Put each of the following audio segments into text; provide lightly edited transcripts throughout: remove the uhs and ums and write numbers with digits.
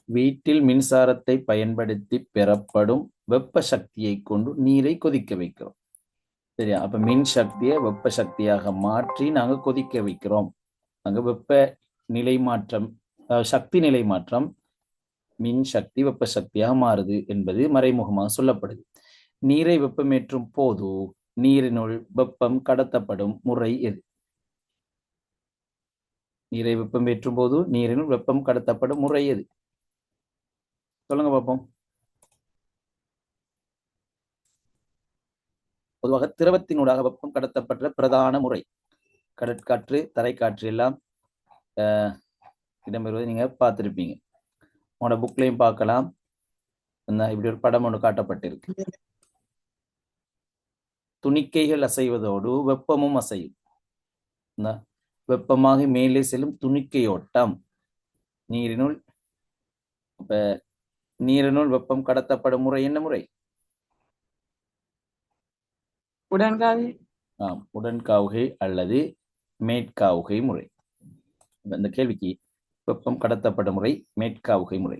வீட்டில் மின்சாரத்தை பயன்படுத்தி பெறப்படும் வெப்ப சக்தியை கொண்டு நீரை கொதிக்க வைக்கிறோம். சரியா? அப்ப மின் சக்தியை வெப்ப சக்தியாக மாற்றி நாங்க கொதிக்க வைக்கிறோம். அங்க வெப்ப நிலை மாற்றம், சக்தி நிலை மாற்றம் மின் சக்தி வெப்ப சக்தியாக மாறுது என்பது மறைமுகமாக சொல்லப்படுது. நீரை வெப்பமேற்றும் போது நீரினுள் வெப்பம் கடத்தப்படும் முறை எது? நீரை வெப்பமேற்றும் போது நீரினுள் வெப்பம் கடத்தப்படும் முறை எது? சொல்லுங்க பார்ப்போம். பொதுவாக திரவத்தினூடாக வெப்பம் கடத்தப்பட்ட பிரதான முறை கடற்காற்று, தரைக்காற்று எல்லாம் இடம்பெறுவதை நீங்க பார்த்திருப்பீங்க. உங்களோட புக்லையும் பார்க்கலாம். இப்படி ஒரு படம் ஒன்று காட்டப்பட்டிருக்கு. துணிக்கைகள் அசைவதோடு வெப்பமும் அசையும். வெப்பமாக மேலே செல்லும் துணிக்கையோட்டம் நீரினுள். இப்ப நீரினுள் வெப்பம் கடத்தப்படும் முறை என்ன முறை? உடன்காவுகை. உடன்காவுகை அல்லது மேற்காவுகை முறை. இந்த கேள்விக்கு வெப்பம் கடத்தப்படும் முறை மேற்காவுகை முறை.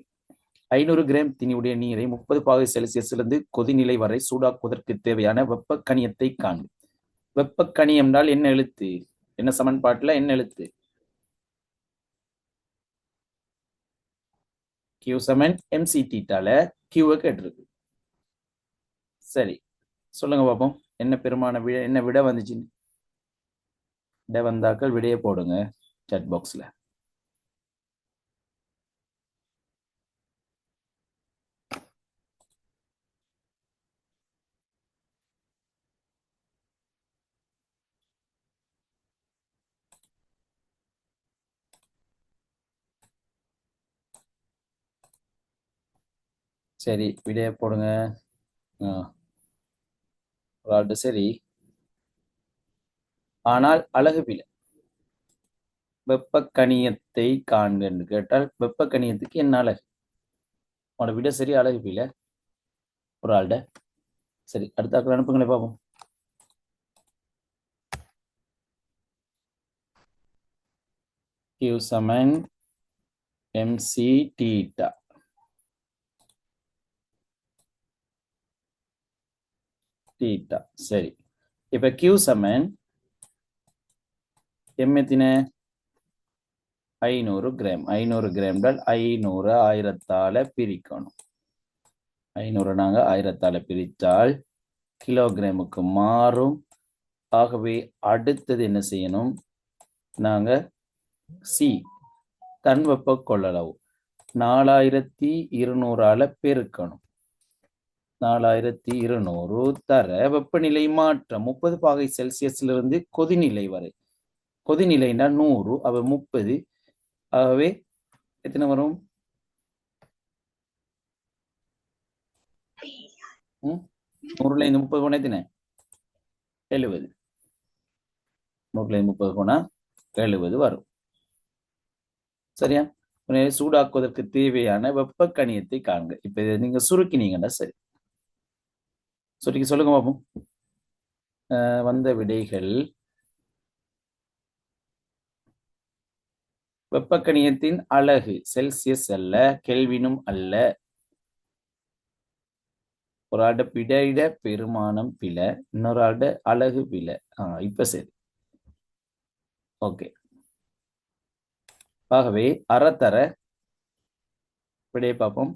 500 கிராம் திணிவுடைய நீரை 30 பாகை செல்சியஸிலிருந்து கொதிநிலை வரை சூடாக்குவதற்கு தேவையான வெப்ப கணியத்தை காண்க. வெப்ப கணியம் என்றால் என்ன எழுத்து? என்ன சமன்பாட்டுல என்ன எழுத்து? Q சமன் mc தீட்டால Q கேட்டிருக்கு. சரி, சொல்லுங்க பாப்போம். என்ன பெருமான விட, என்ன விட வந்துச்சு? விட வந்தாக்கள் விடைய போடுங்க சாட் பாக்ஸ்ல. சரி, விடைய போடுங்க. சரி, ஆனால் அழகு பிழை. வெப்ப கணியத்தை காண்க என்று கேட்டால் வெப்ப கணியத்துக்கு என்ன அழகு? உங்களோட விட சரி, அழகு பிழை ஒரு ஆள்ட. சரி, அடுத்த அனுப்புங்களே பார்ப்போம். Q சமன் mc தீட்டா. தீட்டா. சரி, இப்ப Q சமன் m எத்தின? 500 கிராம். 500 கிராம் 500 1000ஆல பிரிக்கணும். 500 நாங்க 1000ஆல பிரித்தால் கிலோகிராமுக்கு மாறும். ஆகவே அடுத்தது என்ன செய்யணும்? நாங்க சி தன் வெப்ப கொள்ளளவு 4200ஆல பெருக்கணும். 4200 தர வெப்பநிலை மாற்றம் 30 பாகை செல்சியஸிலிருந்து கொதிநிலை வரை. கொதிநிலைன்னா 100, அவ 30. ஆகவே எத்தனை வரும்? 100ல இந்த 30 போனா எத்தனை? 70. 100ல 30 போனா 70 வரும். சரியா? சூடாக்குவதற்கு தேவையான வெப்ப கணியத்தை காண்க. இப்ப இதை நீங்க சுருக்கினீங்கன்னா சரி. சுருக்கி சொல்லுங்க பாப்போம். வந்த விடைகள் வெப்பக்கணியத்தின் அலகு செல்சியஸ் அல்ல, கெல்வினும் அல்ல. ஒரு ஆட பிடையிட பெருமானம் பிழ, இன்னொரு ஆட அலகு பிழ. இப்ப சரி, ஓகே. ஆகவே அறத்தர விடையை பார்ப்போம்.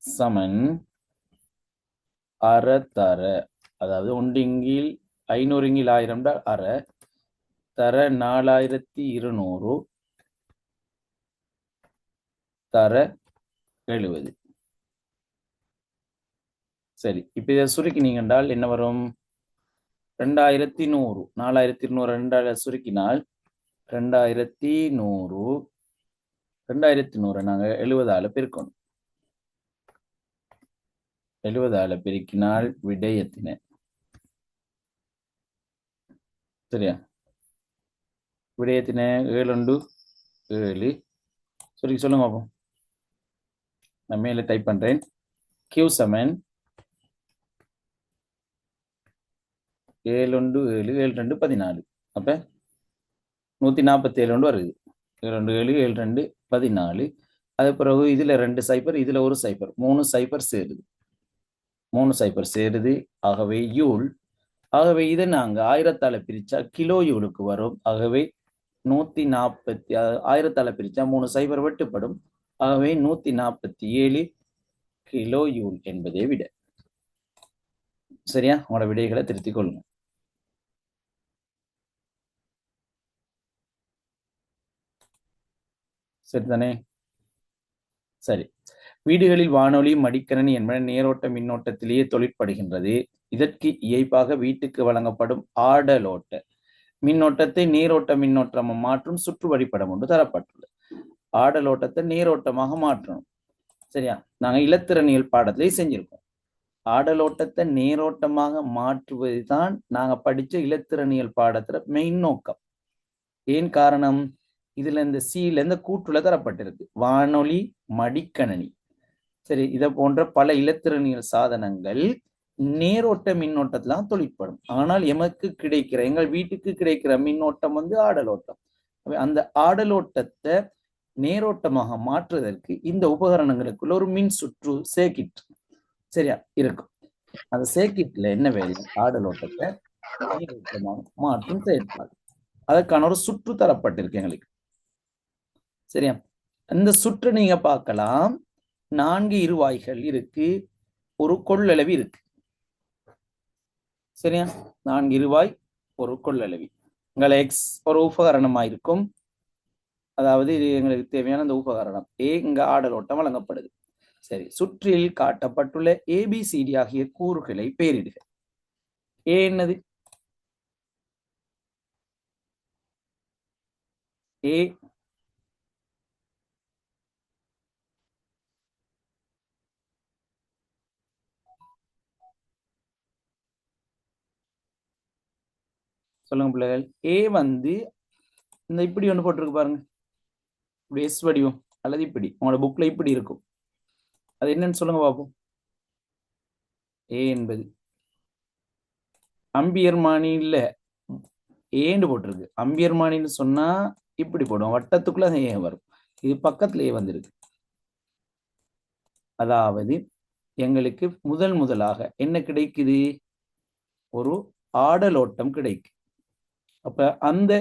சமன் அறத்தர, அதாவது 1 500 1000 அற தர 4200 தர 70. சரி, இப்ப இதை சுருக்கினீங்க என்றால் என்ன வரும்? 2100. 4200 2ஆல சுருக்கினால் 2100. 2100 நாங்க 70ஆல பெருக்கணும். 70ஆல பெருக்கினால் விடை எத்தனை? சரியா? விடை எத்தனை? 7 7. சுருக்கி சொல்லுங்க பாப்போம். நான் மேல டைப் பண்றேன். Q சமன் 7 7 7 14. அப்ப 147 வருது. 7 7 7 14. அது பிறகு இதுல 2 சைபர், இதுல ஒரு சைபர், 3 சைபர் சேருது, 3 சைபர் சேருது. ஆகவே யூல். ஆகவே இதை நாங்க 1000ஆல பிரிச்சா கிலோ யூலுக்கு வரும். ஆகவே 140, 1000ஆல பிரிச்சா 3 சைபர் வெட்டுப்படும். ஆகவே 147 கிலோ யூல் என்பதே விட. சரியா? உங்களோட விடைகளை திருத்திக் கொள்ளுங்க. சரிதானே? சரி. வீடுகளில் வானொலி, மடிக்கணினி என்பன நேரோட்ட மின்னோட்டத்திலேயே தொழிற்படுகின்றது. இதற்கு இயைபாக வீட்டுக்கு வழங்கப்படும் ஆடலோட்ட மின்னோட்டத்தை நீரோட்ட மின்னோட்டமாக மாற்றும் சுற்று வழிப்படம் ஒன்று தரப்பட்டுள்ளது. ஆடலோட்டத்தை நீரோட்டமாக மாற்றணும். சரியா? நாங்க இலத்திரனியல் பாடத்திலே செஞ்சிருக்கோம். ஆடலோட்டத்தை நீரோட்டமாக மாற்றுவதுதான் நாங்க படிச்ச இலத்திரனியல் பாடத்துல மெயின் நோக்கம். ஏன் காரணம்? இதுல இந்த சீல இந்த கூற்றுல தரப்பட்டிருக்கு, வானொலி, மடிக்கணனி. சரி, இதை போன்ற பல இலத்திரனியல் சாதனங்கள் நேரோட்ட மின்னோட்டத்திலாம் தொழிற்படும். ஆனால் எமக்கு கிடைக்கிற, எங்கள் வீட்டுக்கு கிடைக்கிற மின்னோட்டம் ஆடலோட்டம். அந்த ஆடலோட்டத்தை நேரோட்டமாக மாற்றுவதற்கு இந்த உபகரணங்களுக்குள்ள ஒரு மின் சுற்று சேர்க்கிட் சரியா இருக்கும். அந்த சேர்க்கிட்ல என்ன வேலை? ஆடலோட்டத்தை நேரோட்டமாக மாற்றும் செயற்பாடு. அதற்கான ஒரு சுற்று தரப்பட்டிருக்கு எங்களுக்கு. சரியா? இந்த சுற்று நீங்க பார்க்கலாம். 4 இருவாய்கள் இருக்கு, ஒரு கொள்ளளவி இருக்கு. சரியா? 4 இருவாய், ஒரு கொள்ளளவி. உங்களை எக்ஸ் ஒரு உபகரணமா இருக்கும். அதாவது இது எங்களுக்கு தேவையான அந்த உபகரணம். இங்க ஆடலோட்டம் வழங்கப்படுது. சரி, சுற்றில் காட்டப்பட்டுள்ள ஏபிசிடி ஆகிய கூறுகளை பெயரிடுக. என்னது? ஏ சொல்லுங்க பிள்ளைகள். ஏ இந்த இப்படி ஒன்று போட்டிருக்கு பாருங்க, இப்படி எஸ் வடிவம், அல்லது இப்படி உங்களோட புக்ல இப்படி இருக்கும். அது என்னன்னு சொல்லுங்க பார்ப்போம். ஏ என்பது அம்பியர் மானில ஏன்னு போட்டிருக்கு. அம்பியர் மானின்னு சொன்னா இப்படி போடும், வட்டத்துக்குள்ள அந்த ஏ வரும். இது பக்கத்துல ஏ வந்திருக்கு. அதாவது எங்களுக்கு முதலாக என்ன கிடைக்குது? ஒரு ஆடலோட்டம் கிடைக்கும். அப்ப அந்த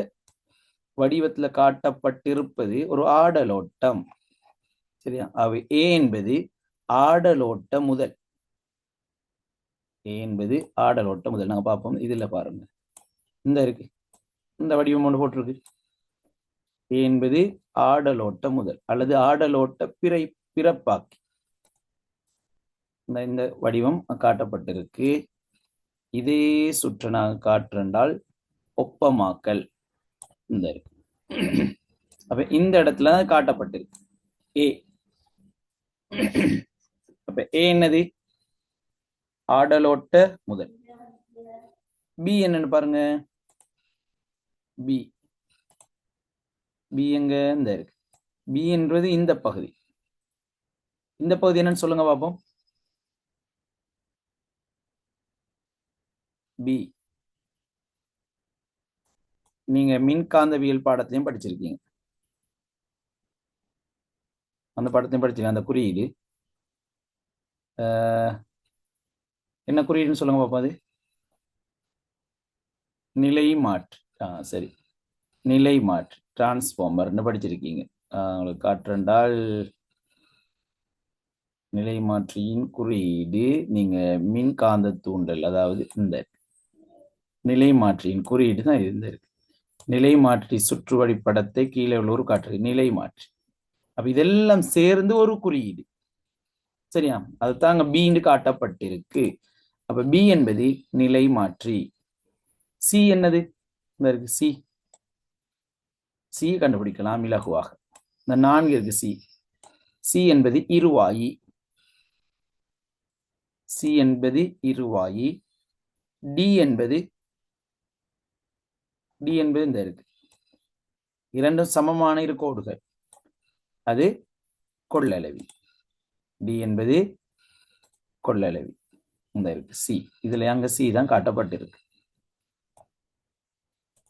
வடிவத்துல காட்டப்பட்டிருப்பது ஒரு ஆடலோட்டம். சரியா? அவை ஏ என்பது ஆடலோட்ட முதல். ஏ என்பது ஆடலோட்ட முதல். நாங்க பார்ப்போம். இதுல பாருங்க, இந்த இருக்கு, இந்த வடிவம் ஒன்று போட்டிருக்கு. ஏ என்பது ஆடலோட்ட முதல் அல்லது ஆடலோட்ட பிறப்பாக்கி. இந்த வடிவம் காட்டப்பட்டிருக்கு. இதே சுற்று நாங்கள் காட்டுறால் ஒப்பமாக்கல் இந்த இருக்கு. அப்ப இந்த இடத்துல காட்டப்பட்டிருக்கு ஏ. அப்ப ஏ என்னது? ஆடலோட்ட முதல். பி என்னன்னு பாருங்க. பி பி எங்க? இந்த இருக்கு. பி என்றது இந்த பகுதி. இந்த பகுதி என்னன்னு சொல்லுங்க பாப்போம். பி நீங்க மின்காந்தவியல் பாடத்திலையும் படிச்சிருக்கீங்க. அந்த பாடத்தையும் படிச்சிருக்கீங்க. அந்த குறியீடு என்ன குறியீடுன்னு சொல்லுங்க பாப்போம். அது நிலை மாற்று. சரி, நிலை மாற்று டிரான்ஸ்ஃபார்மர்னு படிச்சிருக்கீங்க. உங்களுக்கு காற்றென்றால் நிலை மாற்றியின் குறியீடு நீங்க மின்காந்த தூண்டல், அதாவது இந்த நிலை மாற்றியின் குறியீடு தான் இருந்திருக்கு. நிலை மாற்றி சுற்று வழிப்படத்தை கீழே உள்ள ஒரு காற்று நிலை மாற்றி. அப்ப இதெல்லாம் சேர்ந்து ஒரு குறியீடு. சரியா? அதுதாங்க பின்னு காட்டப்பட்டிருக்கு. அப்ப பி என்பது நிலை மாற்றி. சி என்னது? இந்த இருக்கு சி. சி கண்டுபிடிக்கலாம் இலகுவாக. இந்த 4 இருக்கு சி. சி என்பது இருவாயி. சி என்பது இருவாயி. டி என்பது இந்த இருக்கு, இரண்டும் சமமான இரு கோடுகள், அது கொள்ளளவி. டி என்பது கொள்ளளவி. இந்த இருக்கு சி. இதுல அங்க சி தான் காட்டப்பட்டிருக்கு.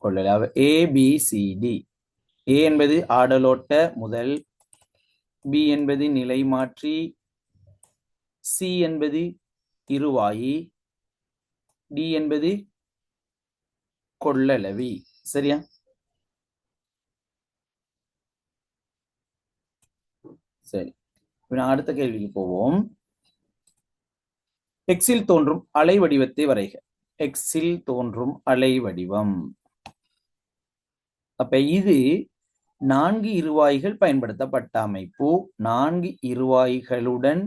கொள்ளளவு ஏ பி சி டி. ஏ என்பது ஆடலோட்ட முதல், பி என்பது நிலைமாற்றி, சி என்பது இருவாயி, டி என்பது கொள்ளளவி. சரியா? சரி, நான் அடுத்த கேள்விக்கு போவோம். எக்ஸில் தோன்றும் அலை வடிவத்தை வரைக. எக்ஸில் தோன்றும் அலை வடிவம். அப்ப இது 4 இருவாய்கள் பயன்படுத்தப்பட்ட அமைப்பு. 4 இருவாய்களுடன்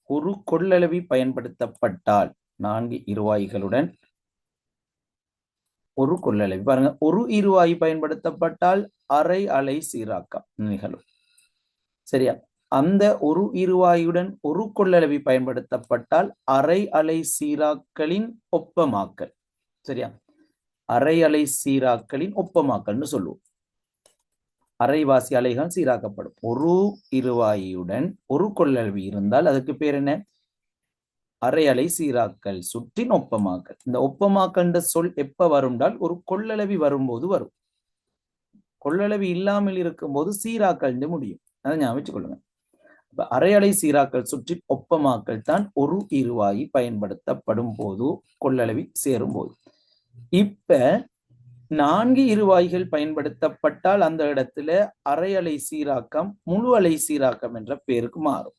ஒரு கொள்ளளவி பயன்படுத்தப்பட்டால், 4 இருவாய்களுடன் ஒரு கொள்ளளவி, பாருங்க, ஒரு இருவாயு பயன்படுத்தப்பட்டால் அரை அலை சீராக்கம் நிகழும். சரியா? அந்த ஒரு இருவாயுடன் ஒரு கொள்ளளவி பயன்படுத்தப்பட்டால் அரை அலை சீராக்களின் ஒப்பமாக்கல். சரியா? அரை அலை சீராக்களின் ஒப்பமாக்கல்னு சொல்லுவோம். அரைவாசி அலைகள் சீராக்கப்படும். ஒரு இருவாயுடன் ஒரு கொள்ளளவி இருந்தால் அதுக்கு பேர் என்ன? அரை அலை சீராக்கல் சுற்றின் ஒப்பமாக்கல். இந்த ஒப்பமாக்கல் சொல் எப்ப வரும்னால் ஒரு கொள்ளளவி வரும்போது வரும். கொள்ளளவி இல்லாமல் இருக்கும்போது சீராக்கல் முடியும். அதை ஞாபகம் வச்சுக்கொள்ளுங்க. அரை அலை சீராக்கல் சுற்றின் ஒப்பமாக்கல் தான் ஒரு இருவாயு பயன்படுத்தப்படும் போது கொள்ளளவி சேரும் போது. இப்ப 4 இருவாய்கள் பயன்படுத்தப்பட்டால் அந்த இடத்துல அரை அலை சீராக்கம் முழு அலை சீராக்கம் என்ற பெயருக்கு மாறும்.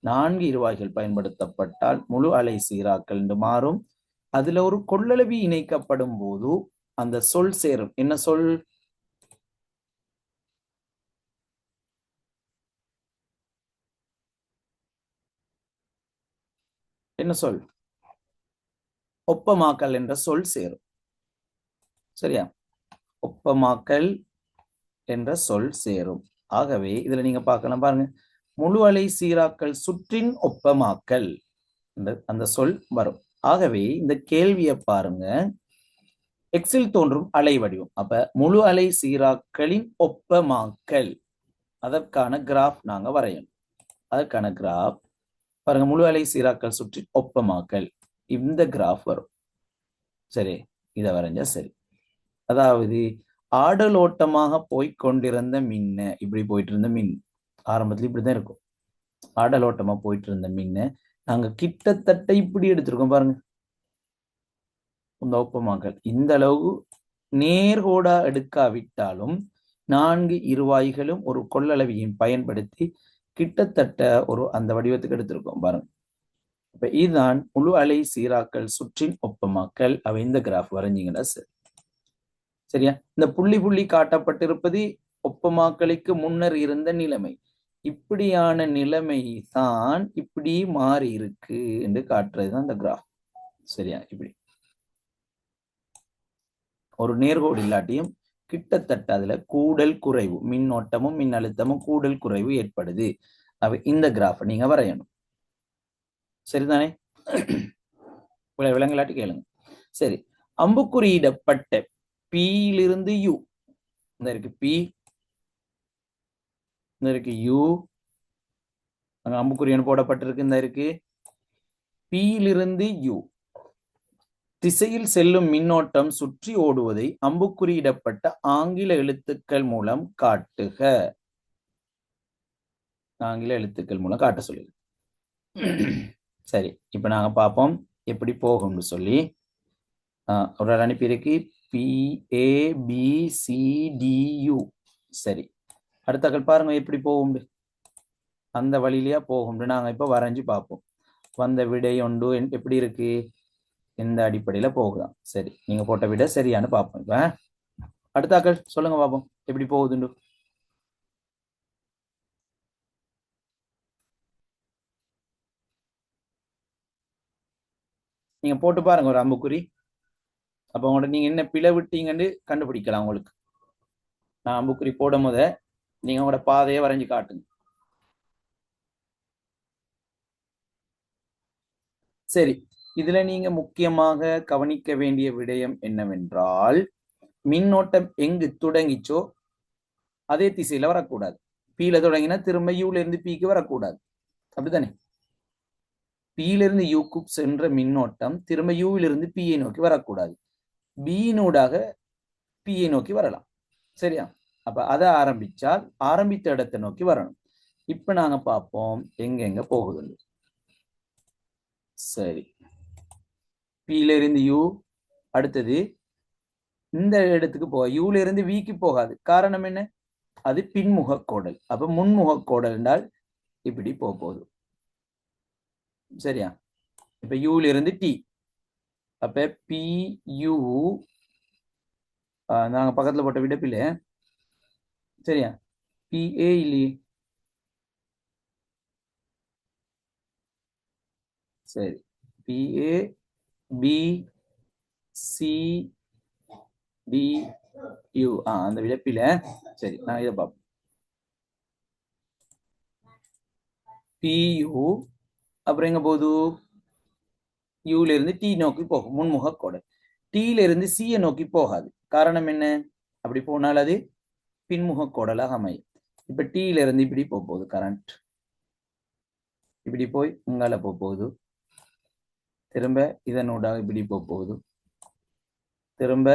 4 இருவாய்கள் பயன்படுத்தப்பட்டால் முழு அலை சீராக்கல் என்று மாறும். அதுல ஒரு கொள்ளளவி இணைக்கப்படும் போது அந்த சொல் சேரும். என்ன சொல்? என்ன சொல்? ஒப்பமாக்கல் என்ற சொல் சேரும். சரியா? ஒப்பமாக்கல் என்ற சொல் சேரும். ஆகவே இதுல நீங்க பார்க்கலாம், பாருங்க, முழு அலை சீராக்கல் சுற்றின் ஒப்பமாக்கல் அந்த சொல் வரும். ஆகவே இந்த கேள்வியை பாருங்க, எக்ஸில் தோன்றும் அலை வடிவம். அப்ப முழு அலை சீராக்களின் ஒப்பமாக்கல், அதற்கான கிராஃப் நாங்க வரையணும். அதற்கான கிராஃப் பாருங்க, முழு அலை சீராக்கல் சுற்றின் ஒப்பமாக்கல், இந்த கிராஃப் வரும். சரி, இதை வரைஞ்சா சரி. அதாவது ஆடலோட்டமாக போய்கொண்டிருந்த மின்ன, இப்படி போயிட்டு இருந்த மின் ஆரம்பத்துல இப்படிதான் இருக்கும். ஆடலோட்டமா போயிட்டு இருந்த மின்ன நாங்க கிட்டத்தட்ட இப்படி எடுத்திருக்கோம். பாருங்க, இந்த ஒப்பமாக்கல் இந்த அளவு நேர்கோடா எடுக்காவிட்டாலும் 4 இருவாய்களும் ஒரு கொள்ளளவியும் பயன்படுத்தி கிட்டத்தட்ட ஒரு அந்த வடிவத்துக்கு எடுத்திருக்கோம். பாருங்க, இப்ப இதுதான் முழு அலை சீராக்கல் சுற்றின் ஒப்பமாக்கல். அவை இந்த கிராஃப் வரைஞ்சிங்கன்னா சரி. சரியா? இந்த புள்ளி புள்ளி காட்டப்பட்டிருப்பது ஒப்பமாக்கலுக்கு முன்னர் இருந்த நிலைமை. இப்படியான நிலைமை தான் இப்படி மாறி இருக்கு என்று காட்டுறதுதான் இந்த கிராஃப். சரியா? இப்படி ஒரு நேர்கோடு இல்லாட்டியும் கிட்டத்தட்ட அதுல கூடல் குறைவு, மின்னோட்டமும் மின்னழுத்தமும் கூடல் குறைவு ஏற்படுது. அவ இந்த கிராஃப் நீங்க வரையணும். சரிதானே? விலங்கலாட்டி கேளுங்க. சரி, அம்புக்குறியிடப்பட்ட பியிலிருந்து யூ, இந்த இருக்கு பி, இந்த இருக்கு யூ, அம்புக்குறியன் போடப்பட்டிருக்கு, இந்த இருக்கு பியிலிருந்து யூ திசையில் செல்லும் மின்னோட்டம் சுற்றி ஓடுவதை அம்புக்குறியிடப்பட்ட ஆங்கில எழுத்துக்கள் மூலம் காட்டுக. ஆங்கில எழுத்துக்கள் மூலம் காட்ட சொல்லுங்க. சரி, இப்ப நாங்க பார்ப்போம் எப்படி போகும்னு சொல்லி. ஒரு அனுப்பியிருக்கு PABCDU. சரி, அடுத்த பாருங்க எப்படி போகும், அந்த வழியிலயா போகும். நாங்க இப்ப வரைஞ்சு பார்ப்போம். வந்த விடை ஒன்று எப்படி இருக்கு, எந்த அடிப்படையில போகுதான். சரி, நீங்க போட்ட விட சரியானு பார்ப்போம். இப்ப அடுத்தாக்கள் சொல்லுங்க பார்ப்போம் எப்படி போகுதுண்டு. நீங்க போட்டு பாருங்க ஒரு அம்புக்குறி. அப்ப உங்களோட நீங்க என்ன பிழை விட்டீங்கன்னு கண்டுபிடிக்கலாம். உங்களுக்கு நான் அம்புக்குறி போடும் போத நீங்க உங்களோட பாதையை வரைஞ்சு காட்டுங்க. சரி, இதுல நீங்க முக்கியமாக கவனிக்க வேண்டிய விடயம் என்னவென்றால், மின்னோட்டம் எங்கு தொடங்கிச்சோ அதே திசையில வரக்கூடாது. பீல தொடங்கினா திரும்ப யூல இருந்து பீக்கு வரக்கூடாது. அப்படித்தானே? பீல இருந்து யூக்கு சென்ற மின்னோட்டம் திரும்ப யூவிலிருந்து பியை நோக்கி வரக்கூடாது. பியினூடாக பியை நோக்கி வரலாம். சரியா? அப்ப அதை ஆரம்பிச்சால் ஆரம்பித்த இடத்தை நோக்கி வரணும். இப்ப நாங்க பார்ப்போம் எங்க போகுதுன்னு. சரி, பில இருந்து யூ, அடுத்தது இந்த இடத்துக்கு போக யூல இருந்து விக்கு போகாது. காரணம் என்ன? அது பின்முக கோடல். அப்ப முன்முக கோடல் என்றால் இப்படி போகுது. சரியா? இப்ப யூல இருந்து டி, அப்ப பி யூ, நாங்க பக்கத்துல போட்ட விடப்பில்லை. சரியா? பி ஏ இல்லையே. சரி, B A B C D U, அந்த விடப்பில. சரி, நான் இதை பார்ப்போம். பி யூ அப்புறம் எங்க போகுது? யூல இருந்து டி நோக்கி போகும், முன்முக கோடல். டீல இருந்து சியை நோக்கி போகாது. காரணம் என்ன? அப்படி போனால் அது பின்முக கோடலாக அமையும். இப்ப டீல இருந்து இப்படி போகுது கரண்ட், இப்படி போய் உங்கால போகுது, திரும்ப இதனூடாக இப்படி போகுது, திரும்ப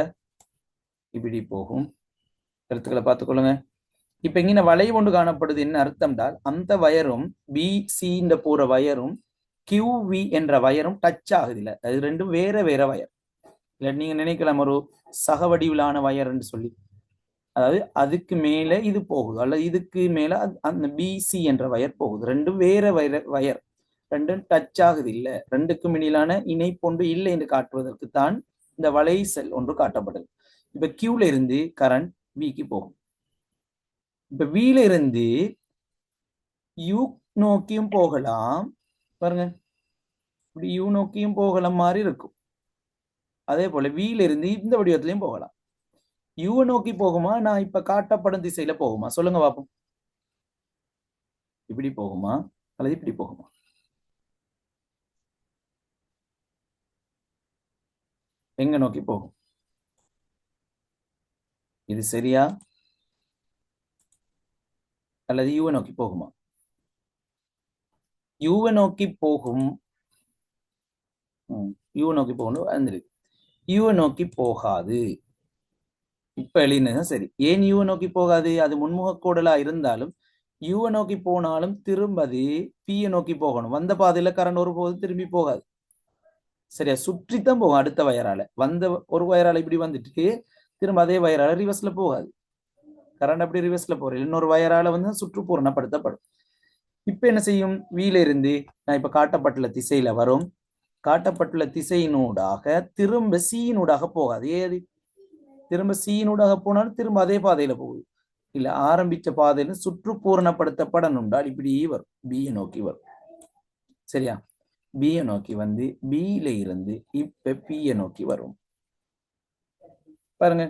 இப்படி போகும். கருத்துக்களை பார்த்துக்கொள்ளுங்க. இப்ப இங்க வளைவு ஒன்று காணப்படுது. என்ன அர்த்தம்டால் அந்த வயரும் பி சி போற வயரும் கியூ வி என்ற வயரும் டச் ஆகுது இல்ல. அது ரெண்டும் வேற வேற வயர். இல்ல நீங்க நினைக்கலாம் ஒரு சகவடிவிலான வயர் என்று சொல்லி. அதாவது அதுக்கு மேல இது போகுது, அல்லது இதுக்கு மேல அந்த பிசி என்ற வயர் போகுது. ரெண்டும் வேற வயர், ரெண்டும் டச் ஆகுது இல்ல. ரெண்டுக்கும் இடையிலான இணைப்பொன்று இல்லை என்று காட்டுவதற்கு தான் இந்த வலை செல் ஒன்று காட்டப்படுது. இப்ப கியூல இருந்து கரண்ட் விக்கு போகும். இப்ப வில இருந்து யூ நோக்கியும் போகலாம். பாருங்க, இப்படி யூ நோக்கியும் போகலாம் மாதிரி இருக்கும். அதே போல வில இருந்து இந்த வடிவத்திலையும் போகலாம். யூ நோக்கி போகுமா, நான் இப்ப காட்டப்படும் திசையில போகுமா? சொல்லுங்க பாப்போம். இப்படி போகுமா அல்லது இப்படி போகுமா? எங்க நோக்கி போகும்? இது சரியா அல்லது யூவை நோக்கி போகுமா? யூவை நோக்கி போகும். யூவை நோக்கி போகணும் வந்துருக்கு. யூவை நோக்கி போகாது. இப்ப எழுதினது சரி. ஏன் யூவை நோக்கி போகாது? அது முன்முக கோடலா இருந்தாலும் யூவை நோக்கி போனாலும் திரும்ப அது பியை நோக்கி போகணும். வந்த பாதையில கரண்ட் ஒரு போது திரும்பி போகாது. சரியா? சுற்றித்தான் போகும். அடுத்த வயரால வந்த ஒரு வயரால இப்படி வந்துட்டு திரும்ப அதே வயரால ரிவர்ஸ்ல போகாது. கரண்ட் அப்படி ரிவர்ஸ்ல போற இன்னொரு வயரால வந்து சுற்றுப்பூரணப்படுத்தப்படும். இப்ப என்ன செய்யும்? வீல இருந்து நான் இப்ப காட்டப்பட்டுள்ள திசையில வரும். காட்டப்பட்டுள்ள திசையினூடாக திரும்ப சீனூடாக போகாது. ஏது திரும்ப சீனூடாக போனாலும் திரும்ப அதே பாதையில போகுது இல்ல. ஆரம்பிச்ச பாதையில சுற்றுப்பூரணப்படுத்தப்படணும்டால் இப்படி வரும், பியை நோக்கி வரும். சரியா? பியை நோக்கி வந்து பியில இருந்து இப்ப பியை நோக்கி வரும். பாருங்க,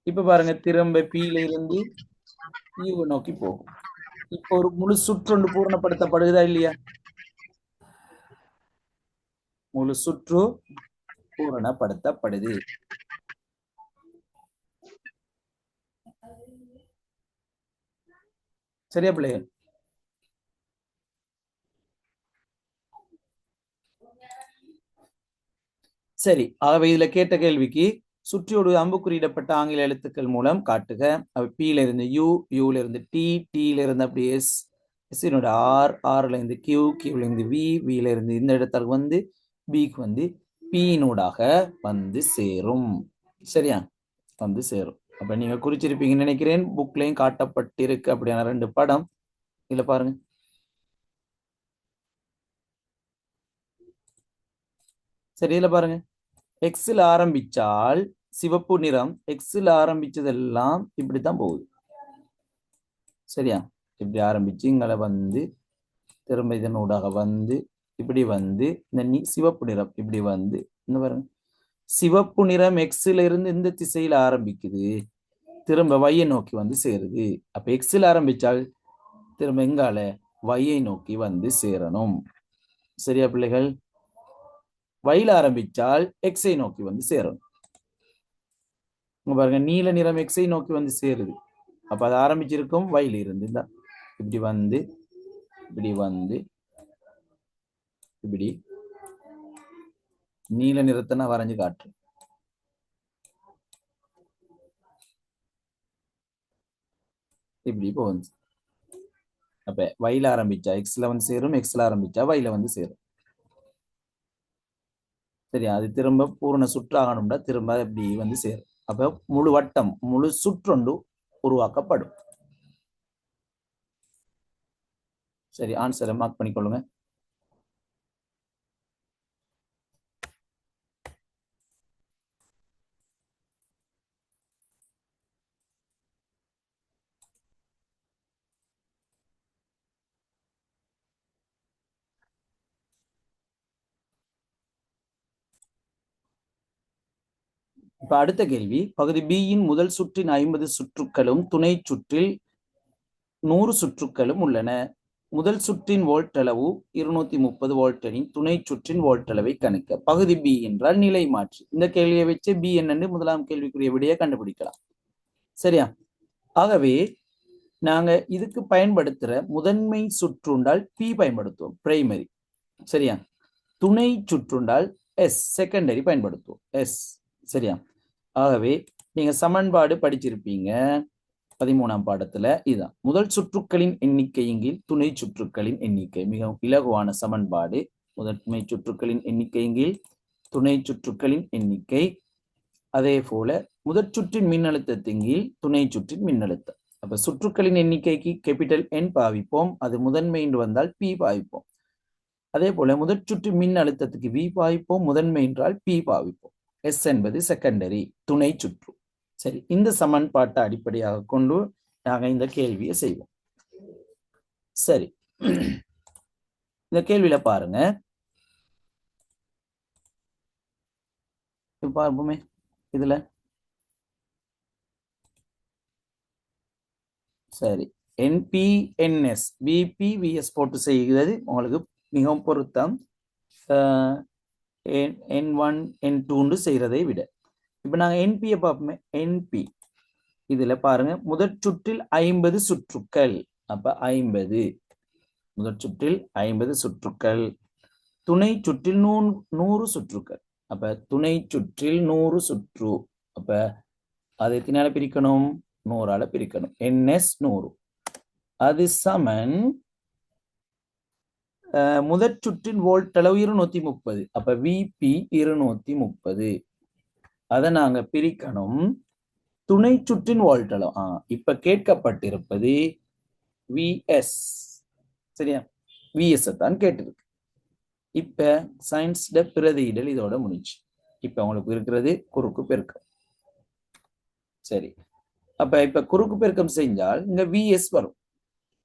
இப்ப பாருங்க, திரும்ப பியில இருந்து யூவை நோக்கி போகும். இப்ப ஒரு முழு சுற்றொன்று பூரணப்படுத்தப்படுதா இல்லையா? முழு சுற்று பூரணப்படுத்தப்படுது. சரியா பிள்ளைகள்? சரி, ஆகவே இதுல கேட்ட கேள்விக்கு சுற்றியோடு அம்புக்குறியிடப்பட்ட ஆங்கில எழுத்துக்கள் மூலம் காட்டுக. பியில இருந்து யூ, யூல இருந்து டி, டில இருந்து அப்படி எஸ், எஸ்னோட ஆர், ஆர்ல இருந்து கியூ, கியூல இருந்து வி, வில இருந்து இந்த இடத்துக்கு வந்து பிக்கு வந்து பியினூடாக வந்து சேரும். சரியா? வந்து சேரும். அப்ப நீங்க குறிச்சிருப்பீங்கன்னு நினைக்கிறேன். புக்லையும் காட்டப்பட்டிருக்கு அப்படியான ரெண்டு படம். இதுல பாருங்க. சரி, இதுல பாருங்க. எக்ஸில் ஆரம்பிச்சால் சிவப்பு நிறம், எக்ஸில் ஆரம்பிச்சதெல்லாம் இப்படித்தான் போகுது. சரியா? இப்படி ஆரம்பிச்சு இங்களை வந்து திரும்ப இதனூடாக வந்து இப்படி வந்து இந்த சிவப்பு நிறம் இப்படி வந்து இந்த பாருங்க, சிவப்பு நிறம் எக்ஸில் இருந்து இந்த திசையில ஆரம்பிக்குது, திரும்ப வையை நோக்கி வந்து சேருது. அப்ப எக்ஸில் ஆரம்பிச்சால் திரும்ப எங்கால வையை நோக்கி வந்து சேரணும். சரியா பிள்ளைகள்? வயல ஆரம்பிச்சால் எக்ஸை நோக்கி வந்து சேரணும். பாருங்க, நீல நிறம் எக்ஸை நோக்கி வந்து சேருது. அப்ப அது ஆரம்பிச்சிருக்கும் வயல இருந்து தான் இப்படி வந்து இப்படி வந்து இப்படி நீல நிறத்தை நான் வரைஞ்சு காட்டுறேன். இப்படி போகுது. அப்ப வைல ஆரம்பிச்சா எக்ஸ்ல வந்து சேரும், எக்ஸ்ல ஆரம்பிச்சா வைல வந்து சேரும். சரியா? அது திரும்ப பூரண சுற்றாகணும்னா திரும்ப இப்படி வந்து சேரும். அப்ப முழு வட்டம், முழு சுற்றொண்டு உருவாக்கப்படும். சரி, ஆன்சரை மார்க் பண்ணிக்கொள்ளுங்க. இப்ப அடுத்த கேள்வி, பகுதி பியின் முதல் சுற்றின் 50 சுற்றுக்களும் துணை சுற்றில் 100 சுற்றுக்களும் உள்ளன. முதல் சுற்றின் வோல்ட் அளவு 230 வோல்ட் எனின் துணை சுற்றின் வோல்ட் அளவை கணிக்க. பகுதி பி என்றால் நிலை மாற்றி. இந்த கேள்வியை வச்சு பி என்னன்னு முதலாம் கேள்விக்குரிய விடையை கண்டுபிடிக்கலாம். சரியா? ஆகவே நாங்க இதுக்கு பயன்படுத்துற முதன்மை சுற்றுண்டால் பி பயன்படுத்துவோம், பிரைமரி. சரியா? துணை சுற்றுண்டால் எஸ், செகண்டரி பயன்படுத்துவோம், எஸ். சரியா? ஆகவே நீங்க சமன்பாடு படிச்சிருப்பீங்க 13ஆம் பாடத்துல. இதுதான் முதல் சுற்றுக்களின் எண்ணிக்கையின் கீழ் துணை சுற்றுக்களின் எண்ணிக்கை. மிகவும் இலகுவான சமன்பாடு. முதன்மை சுற்றுக்களின் எண்ணிக்கையின் கீழ் துணை சுற்றுக்களின் எண்ணிக்கை. அதே போல முதற் சுற்றின் மின்னழுத்தத்தின் கீழ் துணை சுற்றின் மின்னழுத்தம். அப்ப சுற்றுக்களின் எண்ணிக்கைக்கு கேபிட்டல் என் பாவிப்போம், அது முதன்மை என்று வந்தால் பி பாவிப்போம். அதே போல முதற் சுற்று மின் அழுத்தத்துக்கு வி பாவிப்போம், முதன்மை என்றால் பி பாவிப்போம். எஸ் என்பது செகண்டரி, துணை சுற்று. சரி, இந்த சமன்பாட்டை அடிப்படையாக கொண்டு நாங்க இந்த கேள்வியை செய்வோம். சரி, இந்த கேள்வியில பாருங்க, பார்ப்போமே. இதுல சரி, என்பிஎன்எஸ் விபி விஎஸ் போட்டு செய்கிறது உங்களுக்கு மிகவும் பொருத்தம். N1 N2 செய்யறதை விட இப்ப நாங்க என்பியை பார்ப்போமே. என்பி இதுல பாருங்க, முதற் சுற்றில் 50 சுற்றுக்கள். அப்ப 50 முதற் சுற்றில் 50 சுற்றுக்கள். துணை சுற்றில் 100 சுற்றுக்கள். அப்ப துணை சுற்றில் 100 சுற்று. அப்ப அதை எத்தனால பிரிக்கணும்? 100ஆல பிரிக்கணும். NS 100. அது சமன் முதற் சுற்றின் வோல்ட் அளவு 230. அப்ப விபி 230. அதை நாங்க பிரிக்கணும் துணை சுற்றின் வோல்ட் அளவு. இப்ப கேட்கப்பட்டிருப்பது விஎஸ். சரியா? விஎஸ் தான் கேட்டிருக்கு. இப்ப சயின்ஸ்ல பிரதியிடல் இதோட முடிஞ்சு. இப்ப உங்களுக்கு இருக்கிறது குறுக்கு பெருக்கம். சரி, அப்ப இப்ப குறுக்கு பெருக்கம் செஞ்சால் இங்க விஎஸ் வரும்,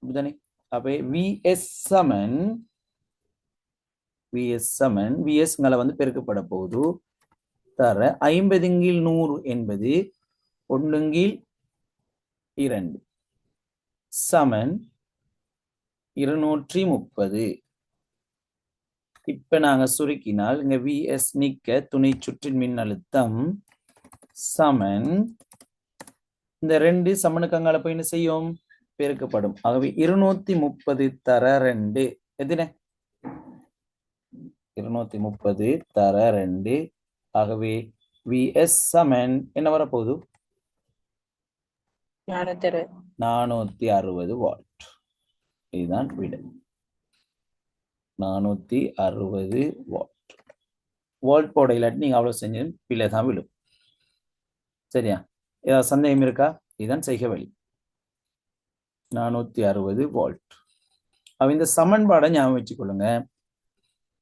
அப்படிதானே? அப்ப விஎஸ் சமன் விஎஸ்ங்களை வந்து பெருக்கப்பட போகுது. தர 50/100 என்பது 1/2 சமன் 230. இப்ப நாங்க சுருக்கினால் இங்க விஎஸ் நீக்க துணை சுற்றின் மின்னழுத்தம் சமன் இந்த 2 சமனுக்கு அங்கால போய் என்ன செய்யும்? பெருக்கப்படும். ஆகவே 230 தர 2 எத்தனை? 230 தர 2. ஆகவே விஎஸ் சமன் என்ன வரப்போகுது? 460 வாட். இதுதான் விடை, 460 வாட். வால்ட் போட இல்லாட்டி நீங்க அவ்வளவு செஞ்சு பிள்ளை தான் விழும். சரியா? ஏதாவது சந்தேகம் இருக்கா? இதுதான் செய்க வழி. 460 வால்ட். இந்த சமன்பாடை ஞாபகம் வச்சுக்கொள்ளுங்க.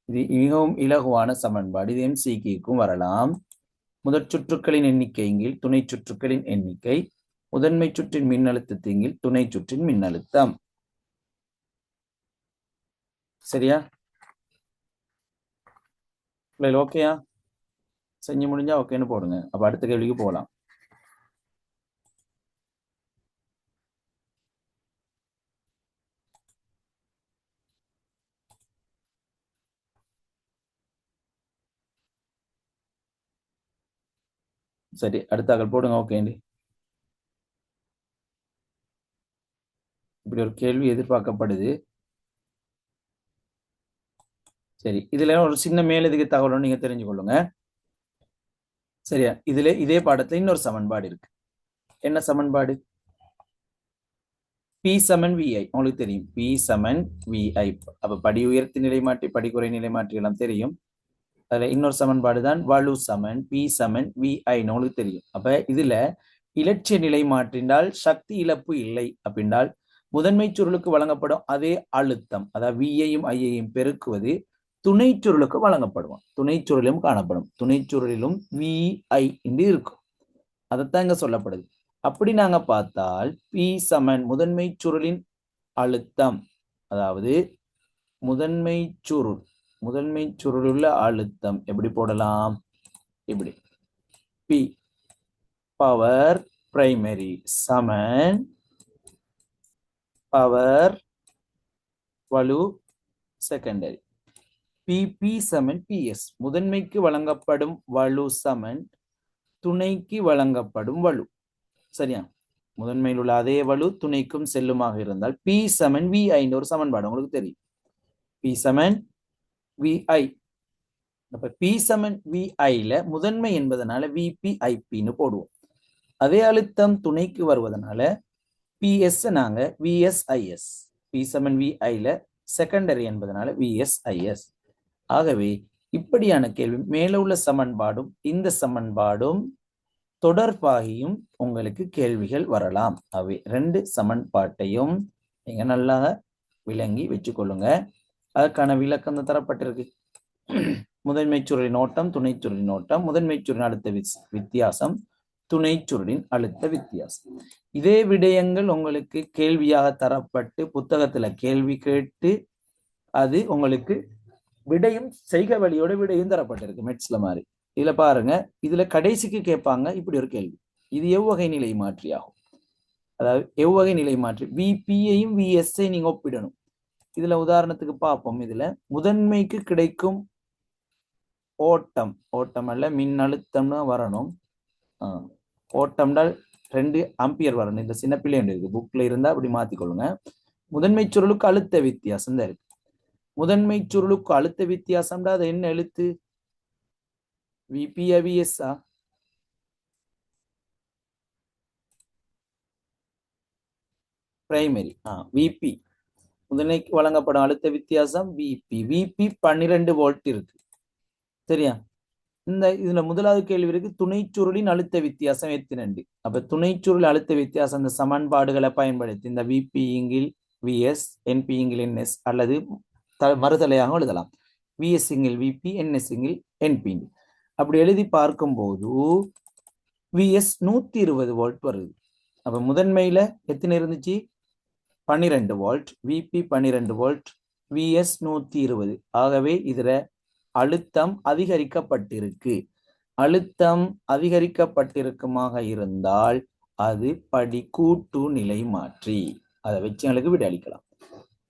இது மிகவும் இலகுவான சமன்பாடு. இது MCQக்கும் வரலாம். முதற் சுற்றுக்களின் எண்ணிக்கையின் கீழ் துணை சுற்றுக்களின் எண்ணிக்கை, முதன்மை சுற்றின் மின்னழுத்தத்தின் கீழ் துணை சுற்றின் மின்னழுத்தம். சரியா? ஓகேயா? செஞ்சு முடிஞ்சா ஓகேன்னு போடுங்க. அப்ப அடுத்த கேள்விக்கு போகலாம். சரி, அடுத்த போடுங்க. ஓகே, இப்படி ஒரு கேள்வி எதிர்பார்க்கப்படுது. சரி, இதுல ஒரு சின்ன மேலதிக தகவலும் நீங்க தெரிஞ்சுக்கொள்ளுங்க. சரியா? இதுல இதே பாடத்துல இன்னொரு சமன்பாடு இருக்கு. என்ன சமன்பாடு? P பி சமன் விஐ உங்களுக்கு தெரியும். பி சமன் விஐ. அப்ப படி உயர்த்தி நிலைமாற்றி படிக்குறை நிலைமாற்றி எல்லாம் தெரியும். அதுல இன்னொரு சமன்பாடு தான் வலு சமன் பி சமன் விஐ உங்களுக்கு தெரியும். அப்ப இதுல இலட்சிய நிலை மாற்றினால் சக்தி இழப்பு இல்லை அப்படின்னால் முதன்மை சுருளுக்கு வழங்கப்படும் அதே அழுத்தம், அதாவது விஐயும் ஐயையும் பெருக்குவது துணை சுருளுக்கு வழங்கப்படும். துணை சுருளிலும் காணப்படும். துணை சுருளிலும் விஐ என்று இருக்கும். அதைத்தான் இங்க சொல்லப்படுது. அப்படி நாங்க பார்த்தால் பி சமன் முதன்மை சுருளின் அழுத்தம், அதாவது முதன்மை சுருள் உள்ள அழுத்தம் எப்படி போடலாம்? இப்படி பி பவர் பிரைமரி சமன் பவர் வலு செகண்டரி. பிபி சமன் பிஎஸ். முதன்மைக்கு வழங்கப்படும் வலு சமன் துணைக்கு வழங்கப்படும் வலு. சரியா? முதன்மையில் உள்ள அதே வலு துணைக்கும் செல்லுமாக இருந்தால் பி சமன் விஐ ஒரு சமன்பாடு உங்களுக்கு தெரியும். பி சமன் விஐ. அப்ப பி சமன் விஐல முதன்மை என்பதனால விபி ஐபின்னு போடுவோம். அதே அழுத்தம் துணைக்கு வருவதனால பிஎஸ் நாங்க விஎஸ்ஐஎஸ். பி சமன் விஐல செகண்டரி என்பதனால விஎஸ்ஐஎஸ். ஆகவே இப்படியான கேள்வி மேல உள்ள சமன்பாடும் இந்த சமன்பாடும் தொடர்பாகியும் உங்களுக்கு கேள்விகள் வரலாம். அவை ரெண்டு சமன்பாட்டையும் நீங்க நல்லா விளங்கி வச்சுக்கொள்ளுங்க. அதற்கான விளக்கம் தரப்பட்டிருக்கு. முதன்மை சுருளின் ஓட்டம், துணை சுருளின் ஓட்டம், முதன்மை சுருளின் அழுத்த வித்தியாசம், துணை சுருளின் அழுத்த வித்தியாசம். இதே விடயங்கள் உங்களுக்கு கேள்வியாக தரப்பட்டு புத்தகத்துல கேள்வி கேட்டு அது உங்களுக்கு விடையும் செய்க வழியோட விடையும் தரப்பட்டிருக்கு மெட்ஸ்ல மாதிரி. இதுல பாருங்க, இதுல கடைசிக்கு கேட்பாங்க இப்படி ஒரு கேள்வி. இது எவ்வகை நிலை மாற்றி ஆகும்? அதாவது எவ்வகை நிலை மாற்றி விபியையும் விஎஸ்ஐ நீங்க ஒப்பிடணும். இதுல உதாரணத்துக்கு பார்ப்போம். இதுல முதன்மைக்கு கிடைக்கும் ஓட்டம் அல்ல மின்னழுத்தம்னு வரணும். ஓட்டம்னால் 2 ஆம்பியர் வரணும். இந்த சின்ன பிள்ளை இருக்கு, புக்ல இருந்தா அப்படி மாத்திக்கொள்ளுங்க. முதன்மை சுருளுக்கு அழுத்த வித்தியாசம் தான் இருக்கு. முதன்மை சுருளுக்கு அழுத்த வித்தியாசம்டா அது என்ன எழுத்து? விபியா விஎஸ்ஆ? பிரைமரி. விபி முதன்மைக்கு வழங்கப்படும் அழுத்த வித்தியாசம் விபி. விபி 12 வோல்ட் இருக்கு. சரியா? இதுல முதலாவது கேள்வி இருக்கு, துணை சுருளின் அழுத்த வித்தியாசம் எத்தனை? அப்ப துணை சுருள் அழுத்த வித்தியாசம் இந்த சமன்பாடுகளை பயன்படுத்தி இந்த விபி இங்கில் விஎஸ், என்பி இங்கில் என்எஸ் அல்லது மறுதலையாக எழுதலாம். விஎஸ் இங்கில் விபி, என்எஸ் இங்கில் என்பி. அப்படி எழுதி பார்க்கும்போது விஎஸ் 120 வோல்ட் வருது. அப்ப முதன்மையில எத்தனை இருந்துச்சு? 12 வோல்ட். VP 12 volt, vs 120. ஆகவே இதுல அழுத்தம் அதிகரிக்கப்பட்டிருக்கு. அழுத்தம் அதிகரிக்கப்பட்டிருக்குமாக இருந்தால் அது படி கூட்டு நிலை மாற்றி. அதை வச்சு எங்களுக்கு விட அளிக்கலாம்.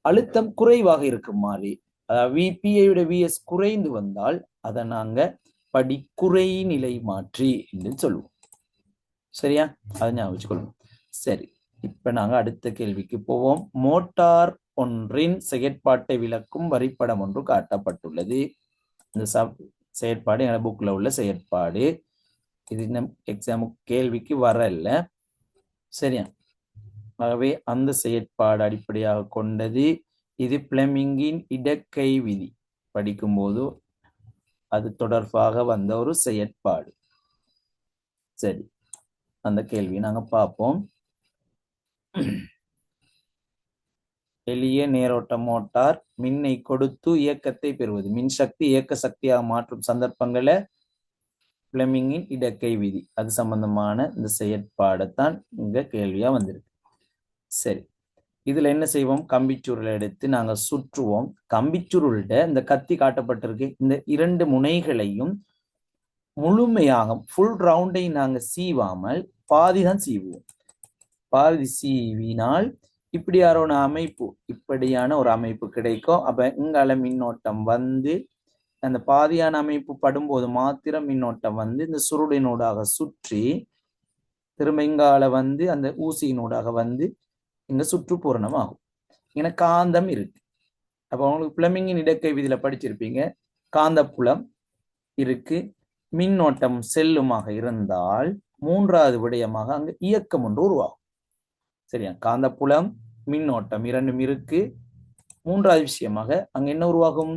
அழுத்தம் குறைவாக இருக்கும் மாதிரி, அதாவது விபியை விட விஎஸ் குறைந்து வந்தால் அதை நாங்க படிக்குறை நிலை மாற்றி என்று சொல்லுவோம். சரியா? அதை ஞாபகம் வச்சுக்கொள்ளும். சரி, இப்ப நாங்க அடுத்த கேள்விக்கு போவோம். மோட்டார் ஒன்றின் செயற்பாட்டை விளக்கும் வரைபடம் ஒன்று காட்டப்பட்டுள்ளது. இந்த செயற்பாடு எங்க புக்ல உள்ள செயற்பாடு. இது இன்னும் எக்ஸாமுக்கு கேள்விக்கு வரல. சரியா? ஆகவே அந்த செயற்பாடு அடிப்படையாக கொண்டது. இது பிளெமிங்கின் இடக்கை விதி படிக்கும்போது அது தொடர்பாக வந்த ஒரு செயற்பாடு. சரி, அந்த கேள்வி நாங்க பார்ப்போம். எளிய நேரோட்ட மோட்டார் மின்னை கொடுத்து இயக்கத்தை பெறுவது. மின்சக்தி இயக்க சக்தியாக மாற்றும் சந்தர்ப்பங்களை பிளெமிங்கின் இடக்கை விதி அது சம்பந்தமான இந்த செயற்பாடைத்தான் இங்க கேள்வியா வந்திருக்கு. சரி, இதுல என்ன செய்வோம்? கம்பிச்சுருளை எடுத்து நாங்க சுற்றுவோம். கம்பிச்சுருள்ட இந்த கத்தி காட்டப்பட்டிருக்கு. இந்த 2 முனைகளையும் முழுமையாக ஃபுல் ரவுண்டை நாங்க சீவாமல் பாதிதான் சீவுவோம். பாதி சீவினால் இப்படியான ஒரு அமைப்பு கிடைக்கும். அப்ப இங்கால மின்னோட்டம் வந்து அந்த பாதியான அமைப்பு படும்போது மாத்திரம் மின்னோட்டம் வந்து இந்த சுருளினூடாக சுற்றி திரும்ப இங்கால வந்து அந்த ஊசியினூடாக வந்து இங்க சுற்று பூரணமாகும். இங்க காந்தம் இருக்கு. அப்ப உங்களுக்கு பிளெமிங்கின் இடக்கை விதியில படிச்சிருப்பீங்க. காந்தப்புலம் இருக்கு, மின்னோட்டம் செல்லுமாக இருந்தால் 3வது விடயமாக அங்க இயக்கம் ஒன்று உருவாகும். சரியா? காந்தப்புலம் மின்னோட்டம் இரண்டும் இருக்கு. மூன்றாவது விஷயமாக அங்க என்ன உருவாகும்?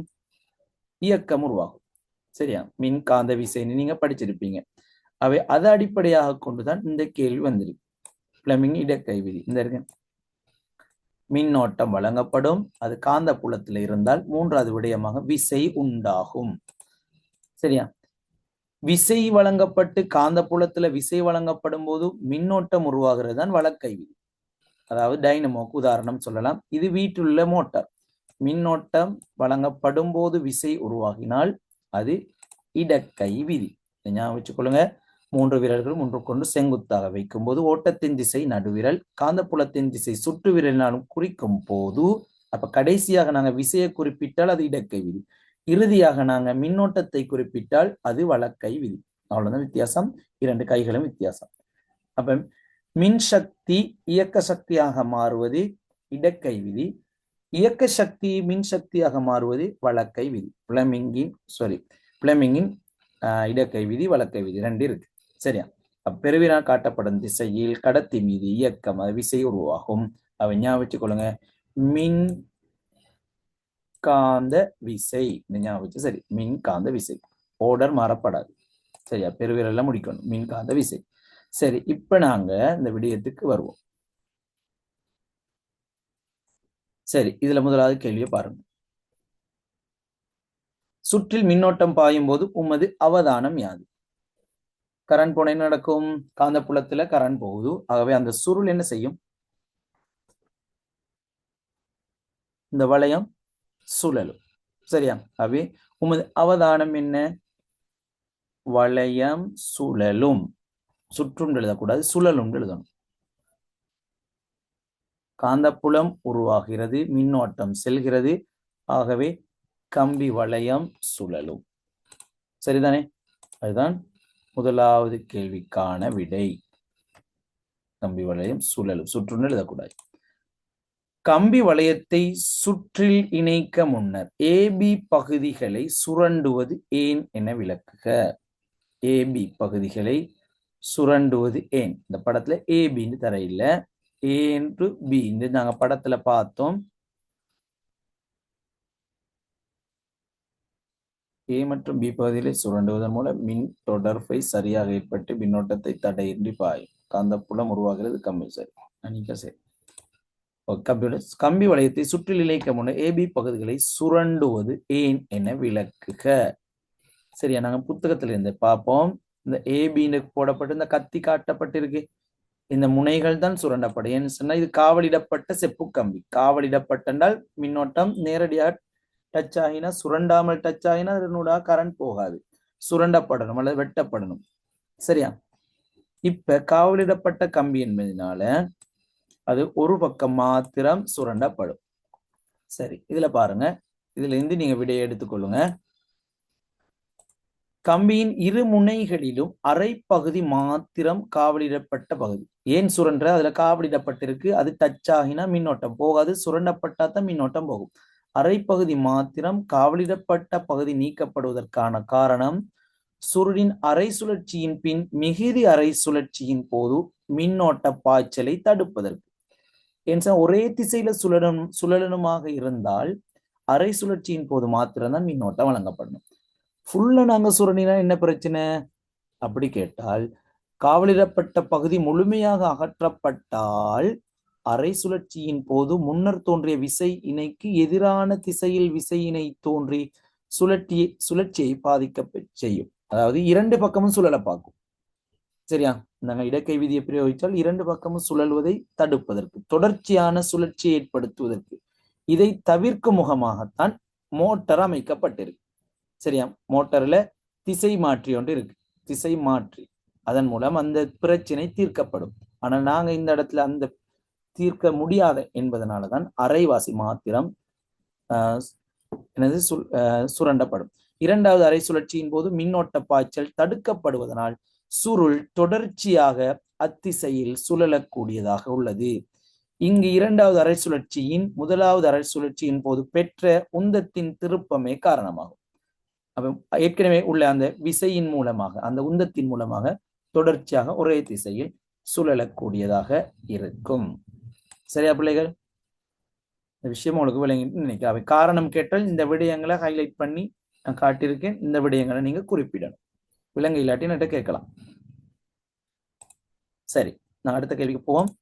இயக்கம் உருவாகும். சரியா? மின்காந்த விசைன்னு நீங்க படிச்சிருப்பீங்க. அவை அதை அடிப்படையாக கொண்டுதான் இந்த கேள்வி வந்திருக்கு. பிளமிங் இடக்கை விதி இந்த இருக்கு. மின்னோட்டம் வழங்கப்படும், அது காந்த புலத்தில் இருந்தால் மூன்றாவது விடயமாக விசை உண்டாகும். சரியா? விசை வழங்கப்பட்டு காந்த புலத்துல விசை வழங்கப்படும் போது மின்னோட்டம் உருவாகிறது தான் வழக்கை விதி. அதாவது டைனமோக்கு உதாரணம் சொல்லலாம். இது வீட்டிலுள்ள மோட்டார். மின்னோட்டம் வழங்கப்படும் போது விசை உருவாகினால் அது இடக்கை விதி. ஞாபகம் வச்சுக்கொள்ளுங்க. 3 விரல்கள் ஒன்றுக்கொண்டு செங்குத்தாக வைக்கும் போது ஓட்டத்தின் திசை நடுவிரல், காந்தப்புலத்தின் திசை சுற்று விரலினாலும் குறிக்கும் போது, அப்ப கடைசியாக நாங்க விசையை குறிப்பிட்டால் அது இடக்கை விதி, இறுதியாக நாங்க மின்னோட்டத்தை குறிப்பிட்டால் அது வழக்கை விதி. அவ்வளவுதான் வித்தியாசம். 2 கைகளும் வித்தியாசம். அப்ப மின்சக்தி இயக்க சக்தியாக மாறுவது இடக்கை விதி, இயக்க சக்தி மின்சக்தியாக மாறுவது வழக்கை விதி. பிளமிங்கின் இடக்கை விதி, வழக்கை விதி 2 இருக்கு. சரியா? பெருவினால் காட்டப்படும் திசையில் கடத்தி மீது இயக்கம் விசை உருவாகும். அவை ஞாபகம் வச்சுக்கொள்ளுங்க. மின் காந்த விசை ஞாபகம் வச்சு. சரி, மின்காந்த விசை ஓர்டர் மாறப்படாது. சரியா? பெருவிரல்ல முடிக்கணும். மின்காந்த விசை. சரி, இப்ப நாங்க இந்த விடயத்துக்கு வருவோம். சரி, இதுல முதலாவது கேள்வியை பாருங்க. சுற்றில் மின்னோட்டம் பாயும் போது உமது அவதானம் யாது? கரண்ட் போன என்ன நடக்கும்? காந்த புலத்துல கரண்ட் போகுது. ஆகவே அந்த சுருள் என்ன செய்யும்? இந்த வளையம் சுழலும். சரியா? ஆகவே உமது அவதானம் என்ன? வளையம் சுழலும். சுற்றும் எழுதக்கூடாது, சுழலும் எழுதணும். காந்தப்புலம் உருவாகிறது, மின்னோட்டம் செல்கிறது. ஆகவே கம்பி வளையம் சுழலும். சரிதானே? அதுதான் முதலாவது கேள்விக்கான விடை. கம்பி வளையம் சுழலும். சுற்றுன்னு எழுதக்கூடாது. கம்பி வளையத்தை சுற்றில் இணைக்க முன்னர் ஏபி பகுதிகளை சுரண்டுவது ஏன் என விளக்குக. ஏபி பகுதிகளை சுரண்டுவது ஏன்? இந்த படத்துல ஏபின்னு தரையில, ஏ என்று பி நாங்க படத்துல பார்த்தோம். ஏ மற்றும் பி பகுதிகளை சுரண்டுவதன் மூலம் மின் தொடர்பை சரியாக ஏற்பட்டு மின்னோட்டத்தை தடையின்றி பாயும். காந்தப்புலம் உருவாகிறது. கம்பி சரி. சரி, கம்பி வளையத்தை சுற்றில் இணைக்க முன்னர் ஏபி பகுதிகளை சுரண்டுவது ஏன் என விளக்குக. சரியா? நாங்க புத்தகத்துல இருந்து பார்ப்போம். இந்த ஏபின்னு போடப்பட்டு இந்த கத்தி காட்டப்பட்டிருக்கு. இந்த முனைகள் தான் சுரண்டப்படும். ஏன்னு சொன்னா இது காவலிடப்பட்ட செப்பு கம்பி. காவலிடப்பட்டால் மின்னோட்டம் நேரடியாக டச் ஆகினா, சுரண்டாமல் டச் ஆகினா அதனோட கரண்ட் போகாது. சுரண்டப்படணும் அல்லது வெட்டப்படணும். சரியா? இப்ப காவலிடப்பட்ட கம்பி என்பதனால அது ஒரு பக்கம் மாத்திரம் சுரண்டப்படும். சரி, இதுல பாருங்க. இதுல இருந்து நீங்க விடையை எடுத்துக்கொள்ளுங்க. கம்பியின் இரு முனைகளிலும் அரை பகுதி மாத்திரம் காவலிடப்பட்ட பகுதி. ஏன் சுரண்ட? அதுல காவலிடப்பட்டிருக்கு. அது டச் ஆகினா மின்னோட்டம் போகாது, சுரண்டப்பட்டாதான் மின்னோட்டம் போகும். அரை பகுதி மாத்திரம் காவலிடப்பட்ட பகுதி நீக்கப்படுவதற்கான காரணம் சுருளின் அரை சுழற்சியின் பின் மிகுதி அரை சுழற்சியின் போது மின்னோட்ட பாய்ச்சலை தடுப்பதற்கு. ஏன்னா ஒரே திசையில சுழலனுமாக இருந்தால் அரை சுழற்சியின் போது மாத்திரம்தான் மின்னோட்டம் வழங்கப்படணும். ஃபுல்லா நாங்க சுரண்டினா என்ன பிரச்சனை அப்படி கேட்டால், காவலிடப்பட்ட பகுதி முழுமையாக அகற்றப்பட்டால் அரை சுழற்சியின் போது முன்னர் தோன்றிய விசை இணைக்கு எதிரான திசையில் விசையினை தோன்றி சுழற்சியை பாதிக்க செய்யும். அதாவது 2 பக்கமும் சுழல பார்க்கும். சரியா? நாங்கள் இடக்கை விதியை பிரயோகித்தால் 2 பக்கமும் சுழல்வதை தடுப்பதற்கு, தொடர்ச்சியான சுழற்சியை ஏற்படுத்துவதற்கு, இதை தவிர்க்கும் முகமாகத்தான் மோட்டார் அமைக்கப்பட்டிருக்கு. சரியா? மோட்டார்ல திசை மாற்றி ஒன்று இருக்கு. திசை மாற்றி, அதன் மூலம் அந்த பிரச்சனை தீர்க்கப்படும். ஆனால் நாங்க இந்த இடத்துல அந்த தீர்க்க முடியாத என்பதனாலதான் அரைவாசி மாத்திரம் சுரண்டப்படும். 2வது அரை சுழற்சியின் போது மின்னோட்ட பாய்ச்சல் தடுக்கப்படுவதனால் சுருள் தொடர்ச்சியாக அத்திசையில் சுழலக்கூடியதாக உள்ளது. இங்கு 2வது அரை சுழற்சியின் 1வது அரை சுழற்சியின் போது பெற்ற உந்தத்தின் திருப்பமே காரணமாகும். ஏற்கனவே உள்ள அந்த விசையின் மூலமாக, அந்த உந்தத்தின் மூலமாக தொடர்ச்சியாக ஒரே திசையில் சுழலக்கூடியதாக இருக்கும். சரியா பிள்ளைகள்? இந்த விஷயம் உங்களுக்கு விளங்கிட்டு நினைக்கிறேன். அவை காரணம் கேட்டால் இந்த விடயங்களை ஹைலைட் பண்ணி நான் காட்டியிருக்கேன். இந்த விடயங்களை நீங்க குறிப்பிடணும். விலங்கு இல்லாட்டி என்கிட்ட கேட்கலாம். சரி, நான் அடுத்த கேள்விக்கு போவோம்.